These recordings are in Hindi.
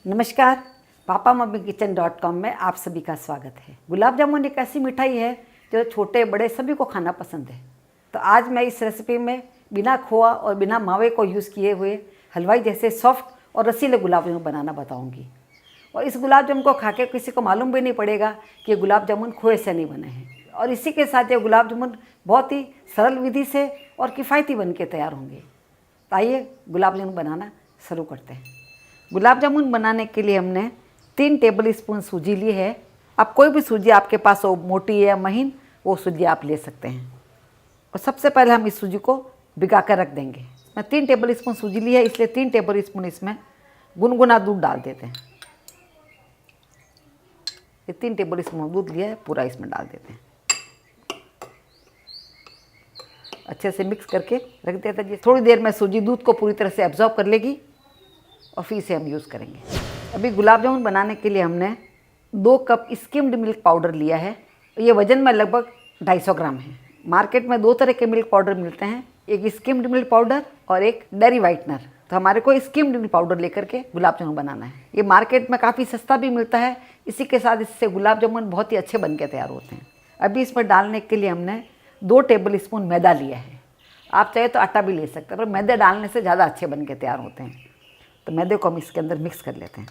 नमस्कार। पापा मम्मी किचन .com में आप सभी का स्वागत है। गुलाब जामुन एक ऐसी मिठाई है जो छोटे बड़े सभी को खाना पसंद है। तो आज मैं इस रेसिपी में बिना खोआ और बिना मावे को यूज़ किए हुए हलवाई जैसे सॉफ्ट और रसीले गुलाब जामुन बनाना बताऊंगी। और इस गुलाब जामुन को खा के किसी को मालूम भी नहीं पड़ेगा कि ये गुलाब जामुन खोए से नहीं बने हैं। और इसी के साथ ये गुलाब जामुन बहुत ही सरल विधि से और किफ़ायती बन के तैयार होंगे। तो आइए गुलाब जामुन बनाना शुरू करते हैं। गुलाब जामुन बनाने के लिए हमने 3 टेबल स्पून सूजी ली है। आप कोई भी सूजी आपके पास हो, मोटी या महीन, वो सूजी आप ले सकते हैं। और सबसे पहले हम इस सूजी को भिगा कर रख देंगे। मैं 3 टेबल स्पून सूजी ली है, इसलिए 3 टेबल स्पून इसमें गुनगुना दूध डाल देते हैं। ये 3 टेबल स्पून दूध लिया है, पूरा इसमें डाल देते हैं। अच्छे से मिक्स करके रख देते हैं। थोड़ी देर में सूजी दूध को पूरी तरह से एब्जॉर्ब कर लेगी और फिर इसे हम यूज़ करेंगे। अभी गुलाब जामुन बनाने के लिए हमने 2 कप स्किम्ड मिल्क पाउडर लिया है। ये वज़न में लगभग 250 ग्राम है। मार्केट में 2 तरह के मिल्क पाउडर मिलते हैं, एक स्किम्ड मिल्क पाउडर और एक डेयरी वाइटनर। तो हमारे को स्किम्ड मिल्क पाउडर लेकर के गुलाब जामुन बनाना है। ये मार्केट में काफ़ी सस्ता भी मिलता है। इसी के साथ इससे गुलाब जामुन बहुत ही अच्छे बन के तैयार होते हैं। अभी इसमें डालने के लिए हमने 2 टेबल स्पून मैदा लिया है। आप चाहे तो आटा भी ले सकते हैं, पर मैदे डालने से ज़्यादा अच्छे बन के तैयार होते हैं। तो मैदे को हम इसके अंदर मिक्स कर लेते हैं।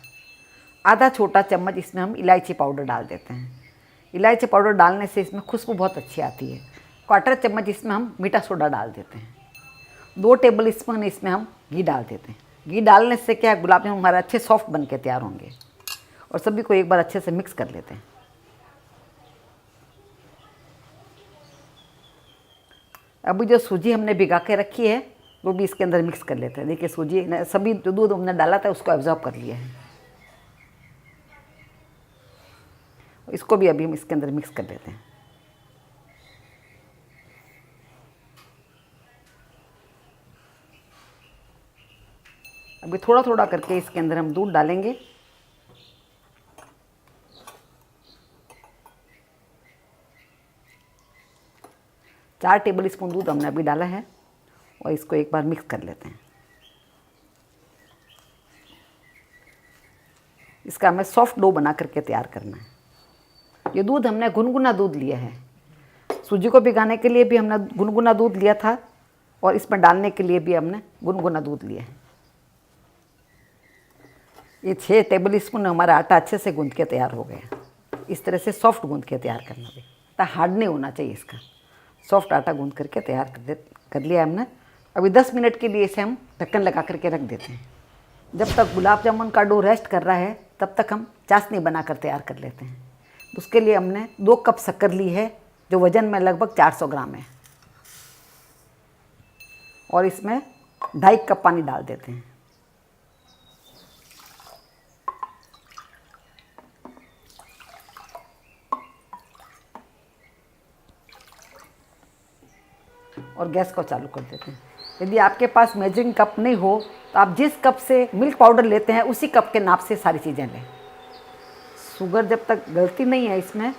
आधा छोटा चम्मच इसमें हम इलायची पाउडर डाल देते हैं। इलायची पाउडर डालने से इसमें खुशबू बहुत अच्छी आती है। 1/4 चम्मच इसमें हम मीठा सोडा डाल देते हैं। 2 टेबल स्पून इसमें हम घी डाल देते हैं। घी डालने से क्या है, गुलाब जामुन हमारे अच्छे सॉफ्ट बन के तैयार होंगे। और सभी को एक बार अच्छे से मिक्स कर लेते हैं। अभी जो सूजी हमने भिगा के रखी है वो भी इसके अंदर मिक्स कर लेते हैं। देखिए सूजी ने सभी जो दूध हमने डाला था उसको एब्जॉर्ब कर लिया है। इसको भी अभी हम इसके अंदर मिक्स कर लेते हैं। अभी थोड़ा थोड़ा करके इसके अंदर हम दूध डालेंगे। चार टेबल स्पून दूध हमने अभी डाला है और इसको एक बार मिक्स कर लेते हैं। इसका हमें सॉफ्ट डो बना करके तैयार करना है। ये दूध हमने गुनगुना दूध लिया है। सूजी को भिगाने के लिए भी हमने गुनगुना दूध लिया था और इसमें डालने के लिए भी हमने गुनगुना दूध लिया है। ये 6 टेबल स्पून हमारा आटा अच्छे से गूंद के तैयार हो गया। इस तरह से सॉफ्ट गूंद के तैयार करना भी, तो हार्ड नहीं होना चाहिए। इसका सॉफ्ट आटा गूंद करके तैयार कर लिया हमने। अभी 10 मिनट के लिए इसे हम ढक्कन लगा करके रख देते हैं। जब तक गुलाब जामुन का डो रेस्ट कर रहा है तब तक हम चाशनी बनाकर तैयार कर लेते हैं। उसके लिए हमने 2 कप शक्कर ली है जो वज़न में लगभग 400 ग्राम है। और इसमें 2.5 कप पानी डाल देते हैं। और गैस को चालू कर देते हैं। यदि आपके पास मेजरिंग कप नहीं हो तो आप जिस कप से मिल्क पाउडर लेते हैं उसी कप के नाप से सारी चीज़ें लें। शुगर जब तक गलती नहीं है इसमें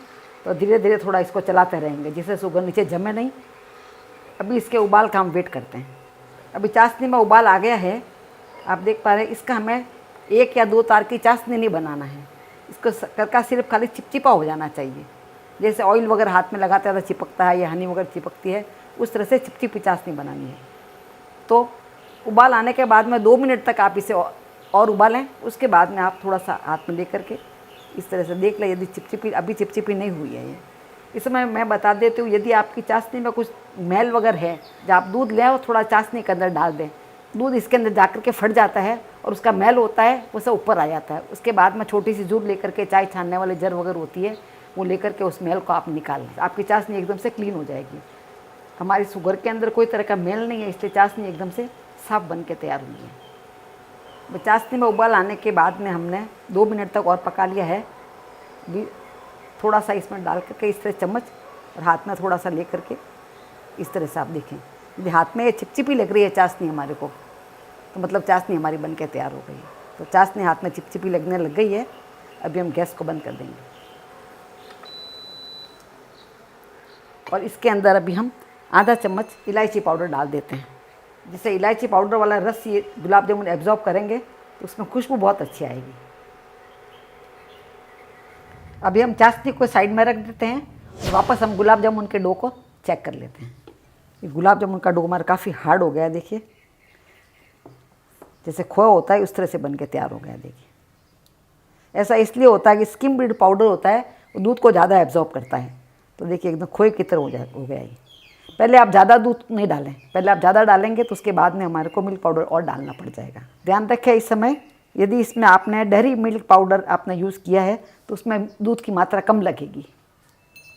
तो धीरे धीरे थोड़ा इसको चलाते रहेंगे जिससे शुगर नीचे जमे नहीं। अभी इसके उबाल का हम वेट करते हैं। अभी चाशनी में उबाल आ गया है, आप देख पा रहे हैं। इसका हमें 1 या 2 तार की चाशनी नहीं बनाना है। इसको शक्कर का सिर्फ खाली चिपचिपा हो जाना चाहिए। जैसे ऑयल वगैरह हाथ में लगाते हैं तो चिपकता है या हनी वगैरह चिपकती है, उस तरह से चिपचिपी चाशनी बनानी है। तो उबाल आने के बाद में 2 मिनट तक आप इसे और उबालें। उसके बाद में आप थोड़ा सा हाथ में ले करके इस तरह से देख लें यदि चिपचिपी अभी चिपचिपी नहीं हुई है। ये इसमें मैं बता देती हूँ, यदि आपकी चाशनी में कुछ मैल वगैरह है, जब आप दूध ले आओ थोड़ा चाशनी के अंदर डाल दें। दूध इसके अंदर जा कर के फट जाता है और उसका मैल होता है वो सब ऊपर आ जाता है। उसके बाद में छोटी सी जूर लेकर के, चाय छानने वाली जर वगैरह होती है, वो लेकर के उस मैल को आप निकाल लें। आपकी चाशनी एकदम से क्लीन हो जाएगी। हमारी शुगर के अंदर कोई तरह का मेल नहीं है, इसलिए चाशनी एकदम से साफ बन के तैयार हुई है। चाशनी में उबाल आने के बाद में हमने 2 मिनट तक और पका लिया है। भी थोड़ा सा इसमें डाल करके इस तरह चम्मच और हाथ में थोड़ा सा ले करके इस तरह से आप देखें, यदि हाथ में ये चिपचिपी लग रही है चाशनी हमारे को, तो मतलब चाशनी हमारी बन के तैयार हो गई है। तो चाशनी हाथ में चिपचिपी लगने लग गई है। अभी हम गैस को बंद कर देंगे और इसके अंदर अभी हम आधा चम्मच इलायची पाउडर डाल देते हैं। जिससे इलायची पाउडर वाला रस ये गुलाब जामुन एब्जॉर्ब करेंगे तो उसमें खुशबू बहुत अच्छी आएगी। अभी हम चाशनी को साइड में रख देते हैं और वापस हम गुलाब जामुन के डो को चेक कर लेते हैं। ये गुलाब जामुन का डो हमारा काफ़ी हार्ड हो गया है, देखिए जैसे खोया होता है उस तरह से बन के तैयार हो गया है। देखिए ऐसा इसलिए होता है कि स्किम ब्रीड पाउडर होता है वो दूध को ज़्यादा एब्जॉर्ब करता है, तो देखिए एकदम खोए की तरह हो गया ये। पहले आप ज़्यादा दूध नहीं डालें, पहले आप ज़्यादा डालेंगे तो उसके बाद में हमारे को मिल्क पाउडर और डालना पड़ जाएगा। ध्यान रखें इस समय यदि इसमें आपने डेयरी मिल्क पाउडर आपने यूज़ किया है तो उसमें दूध की मात्रा कम लगेगी।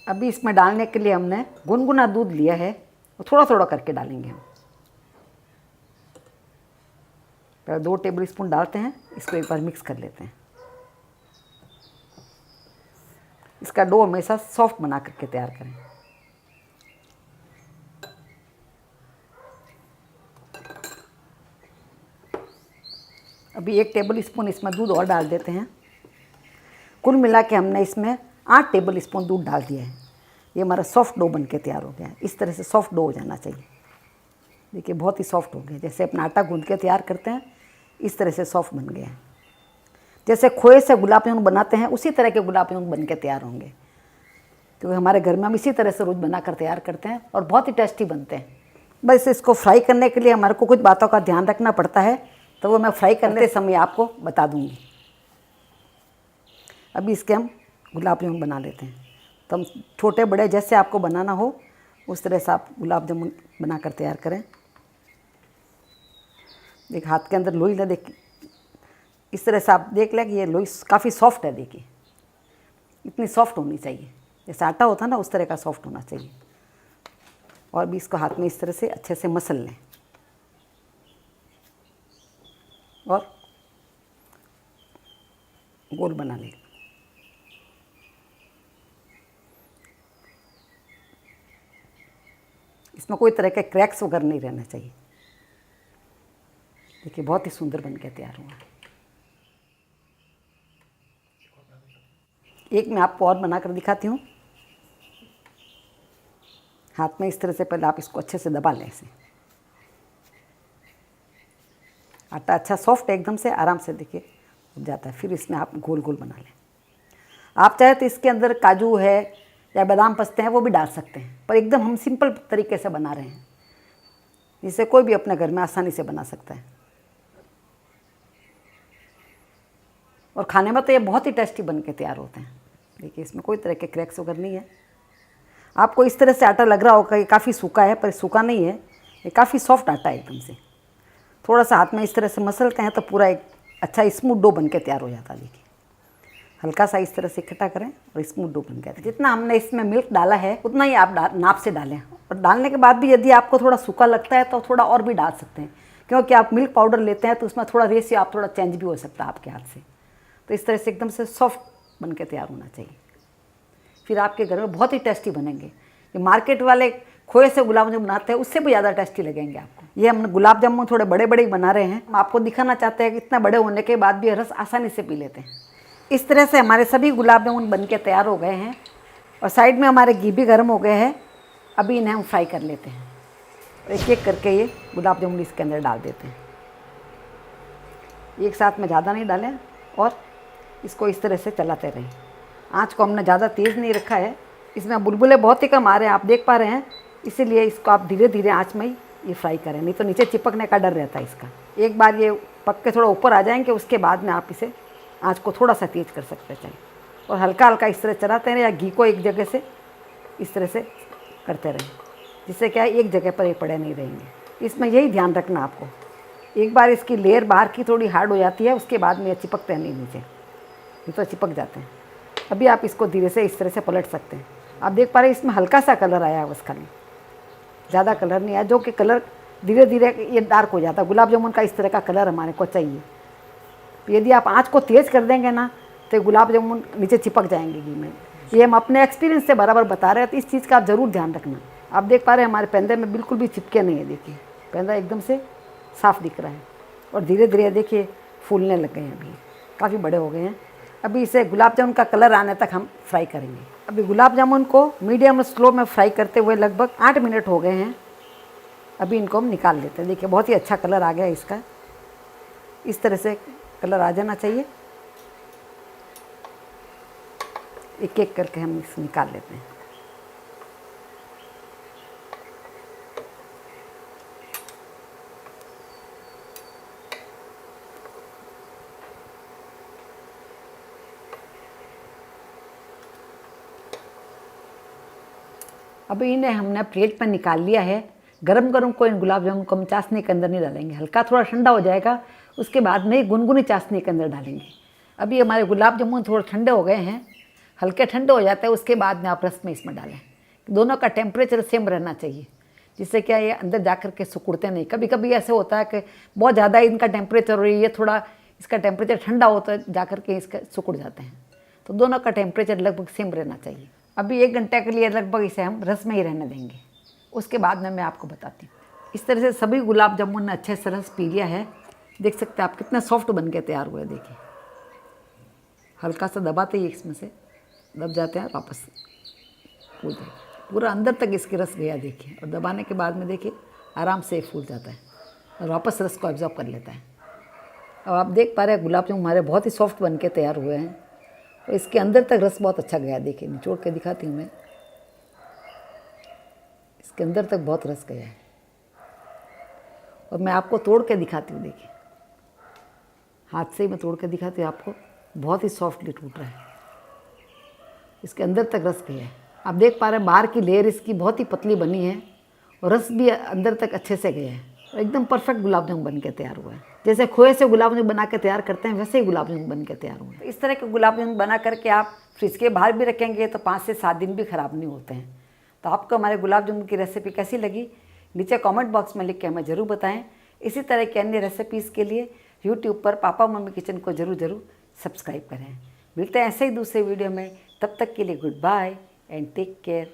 अभी इसमें डालने के लिए हमने गुनगुना दूध लिया है, थोड़ा थोड़ा करके डालेंगे हम। पहले 2 टेबल स्पून डालते हैं, इसको एक बार मिक्स कर लेते हैं। इसका डो हमेशा सॉफ्ट बना करके तैयार करें। अभी 1 टेबल स्पून इसमें दूध और डाल देते हैं। कुल मिला के हमने इसमें 8 टेबल स्पून दूध डाल दिया है। ये हमारा सॉफ्ट डो बन के तैयार हो गया है। इस तरह से सॉफ्ट डो हो जाना चाहिए। देखिए बहुत ही सॉफ्ट हो गया, जैसे अपना आटा गूंद के तैयार करते हैं इस तरह से सॉफ्ट बन गया है। जैसे खोए से गुलाब जामुन बनाते हैं उसी तरह के गुलाब जामुन बन के तैयार होंगे, क्योंकि हमारे घर में हम इसी तरह से रोज़ बना कर तैयार करते हैं और बहुत ही टेस्टी बनते हैं। बस इसको फ्राई करने के लिए हमारे को कुछ बातों का ध्यान रखना पड़ता है, तो वो मैं फ्राई करते समय आपको बता दूंगी। अभी इसके हम गुलाब जामुन बना लेते हैं। तो हम छोटे बड़े जैसे आपको बनाना हो उस तरह से आप गुलाब जामुन बना कर तैयार करें। देख हाथ के अंदर लोई ले, देख इस तरह से आप देख लें कि ये लोई काफ़ी सॉफ्ट है। देखिए इतनी सॉफ्ट होनी चाहिए, जैसे आटा होता है ना उस तरह का सॉफ्ट होना चाहिए। और भी इसको हाथ में इस तरह से अच्छे से मसल लें और गोल बना लें। इसमें कोई तरह के क्रैक्स वगैरह नहीं रहना चाहिए। देखिए बहुत ही सुंदर बन के तैयार हुआ। एक मैं आपको और बनाकर दिखाती हूँ। हाथ में इस तरह से पहले आप इसको अच्छे से दबा लें। ऐसे आटा अच्छा सॉफ्ट है, एकदम से आराम से देखिए उग जाता है। फिर इसमें आप गोल गोल बना लें। आप चाहे तो इसके अंदर काजू है या बादाम पस्ते हैं वो भी डाल सकते हैं, पर एकदम हम सिंपल तरीके से बना रहे हैं, जिसे कोई भी अपने घर में आसानी से बना सकता है। और खाने में तो ये बहुत ही टेस्टी बन के तैयार होते हैं। देखिए इसमें कोई तरह के क्रैक्स वगैरह नहीं है। आपको इस तरह से आटा लग रहा होगा ये काफ़ी सूखा है, पर सूखा नहीं है, ये काफ़ी सॉफ्ट आटा है एकदम से। थोड़ा सा हाथ में इस तरह से मसलते हैं तो पूरा एक अच्छा स्मूथ डो बन के तैयार हो जाता है। देखिए हल्का सा इस तरह से इकट्ठा करें और स्मूथ डो बन गया। जितना हमने इसमें मिल्क डाला है उतना ही आप नाप से डालें, और डालने के बाद भी यदि आपको थोड़ा सूखा लगता है तो थोड़ा और भी डाल सकते हैं, क्योंकि आप मिल्क पाउडर लेते हैं तो उसमें थोड़ा रेशियो आप थोड़ा चेंज भी हो सकता है आपके हाथ से। तो इस तरह से एकदम से सॉफ्ट बन के तैयार होना चाहिए। फिर आपके घर में बहुत ही टेस्टी बनेंगे। ये मार्केट वाले खोए से गुलाब जामुन बनाते हैं उससे भी ज़्यादा टेस्टी लगेंगे आपको। ये हम गुलाब जामुन थोड़े बड़े बड़े ही बना रहे हैं, हम आपको दिखाना चाहते हैं कि इतना बड़े होने के बाद भी रस आसानी से पी लेते हैं। इस तरह से हमारे सभी गुलाब जामुन बन के तैयार हो गए हैं और साइड में हमारे घी भी गर्म हो गए हैं। अभी इन्हें हम फ्राई कर लेते हैं। एक एक करके ये गुलाब जामुन इसके अंदर डाल देते हैं। एक साथ में ज़्यादा नहीं डालें और इसको इस तरह से चलाते रहें। आँच को हमने ज़्यादा तेज़ नहीं रखा है, इसमें बुलबुले बहुत ही कम आ रहे हैं, आप देख पा रहे हैं, इसीलिए इसको आप धीरे धीरे आँच में ही ये फ्राई करें, नहीं तो नीचे चिपकने का डर रहता है इसका। एक बार ये पक के थोड़ा ऊपर आ जाएंगे उसके बाद में आप इसे आँच को थोड़ा सा तेज़ कर सकते हैं और हल्का हल्का इस तरह चलाते रहें, या घी को एक जगह से इस तरह से करते रहें, जिससे क्या है एक जगह पर ये पड़े नहीं रहेंगे। इसमें यही ध्यान रखना आपको। एक बार इसकी लेयर बाहर की थोड़ी हार्ड हो जाती है उसके बाद में ये चिपकते नहीं नीचे, ये तो चिपक जाते हैं। अभी आप इसको धीरे से इस तरह से पलट सकते हैं। आप देख पा रहे हैं इसमें हल्का सा कलर आया है बस, खाली ज़्यादा कलर नहीं आया, जो कि कलर धीरे धीरे ये डार्क हो जाता है। गुलाब जामुन का इस तरह का कलर हमारे को चाहिए। यदि आप आँच को तेज़ कर देंगे ना तो गुलाब जामुन नीचे चिपक जाएंगे घी में। ये हम अपने एक्सपीरियंस से बराबर बता रहे हैं, तो इस चीज़ का आप ज़रूर ध्यान रखना। आप देख पा रहे हैं हमारे पेंदे में बिल्कुल भी चिपके नहीं है। देखिए पेंदा एकदम से साफ़ दिख रहा है और धीरे धीरे देखिए फूलने लग गए हैं, अभी काफ़ी बड़े हो गए हैं। अभी इसे गुलाब जामुन का कलर आने तक हम फ्राई करेंगे। अभी गुलाब जामुन को मीडियम स्लो में फ्राई करते हुए लगभग 8 मिनट हो गए हैं। अभी इनको हम निकाल लेते हैं। देखिए बहुत ही अच्छा कलर आ गया इसका, इस तरह से कलर आ जाना चाहिए। एक एक करके हम इसे निकाल लेते हैं। अभी इन्हें हमने प्लेट पर निकाल लिया है। गरम गरम को इन गुलाब जामुन को हम चाशनी के अंदर नहीं डालेंगे, हल्का थोड़ा ठंडा हो जाएगा उसके बाद में गुनगुनी चाशनी के अंदर डालेंगे। अभी हमारे गुलाब जामुन थोड़े ठंडे हो गए हैं, हल्के ठंडे हो जाते हैं उसके बाद में आप रस में इसमें डालें। दोनों का टेम्परेचर सेम रहना चाहिए, जिससे क्या ये अंदर जा कर के सिकुड़ते नहीं। कभी कभी ऐसे होता है कि बहुत ज़्यादा इनका टेम्परेचर और ये थोड़ा इसका टेम्परेचर ठंडा होता है जा कर के इसका सिकुड़ जाते हैं। तो दोनों का टेम्परेचर लगभग सेम रहना चाहिए। अभी 1 घंटे के लिए लगभग इसे हम रस में ही रहने देंगे, उसके बाद में मैं आपको बताती हूँ। इस तरह से सभी गुलाब जामुन ने अच्छे से रस पी लिया है। देख सकते हैं आप कितने सॉफ्ट बन के तैयार हुए। देखिए हल्का सा दबाते ही इसमें से दब जाते हैं, वापस फूल जाएगा, पूरा अंदर तक इसके रस गया देखिए। और दबाने के बाद में देखिए आराम से फूल जाता है और वापस रस को एब्जॉर्ब कर लेता है। अब आप देख पा रहे हैं गुलाब जामुन हमारे बहुत ही सॉफ्ट बन के तैयार हुए हैं और इसके अंदर तक रस बहुत अच्छा गया। देखिए निचोड़ के दिखाती हूँ मैं, इसके अंदर तक बहुत रस गया है। और मैं आपको तोड़ के दिखाती हूँ, देखिए हाथ से ही मैं तोड़ के दिखाती हूँ आपको, बहुत ही सॉफ्टली टूट रहा है, इसके अंदर तक रस गया है। आप देख पा रहे हैं बाहर की लेयर इसकी बहुत ही पतली बनी है और रस भी अंदर तक अच्छे से गया है और एकदम परफेक्ट गुलाब जामुन बन के तैयार हुआ है। जैसे खोए से गुलाब जामुन बना के तैयार करते हैं वैसे ही गुलाब जामुन बन के तैयार हुए हैं। इस तरह के गुलाब जामुन बना करके आप फ्रिज के बाहर भी रखेंगे तो 5 से 7 दिन भी ख़राब नहीं होते हैं। तो आपको हमारे गुलाब जामुन की रेसिपी कैसी लगी नीचे कमेंट बॉक्स में लिख के हमें ज़रूर बताएं। इसी तरह की अन्य रेसिपीज़ के लिए यूट्यूब पर पापा मम्मी किचन को ज़रूर सब्सक्राइब करें। मिलते हैं ऐसे ही दूसरे वीडियो में, तब तक के लिए goodbye and take care.